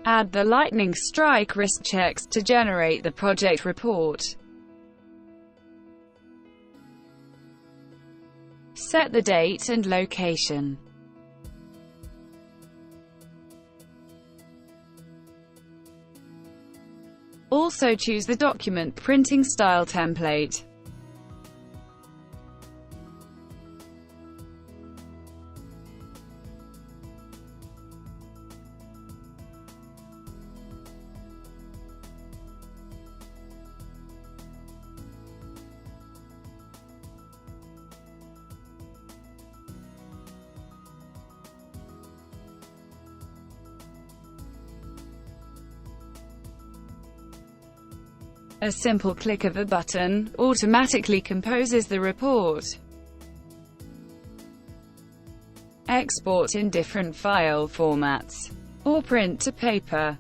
Add the lightning strike risk checks to generate the project report. Set the date and location. Also choose the document printing style template. A simple click of a button automatically composes the report. Export in different file formats, or print to paper.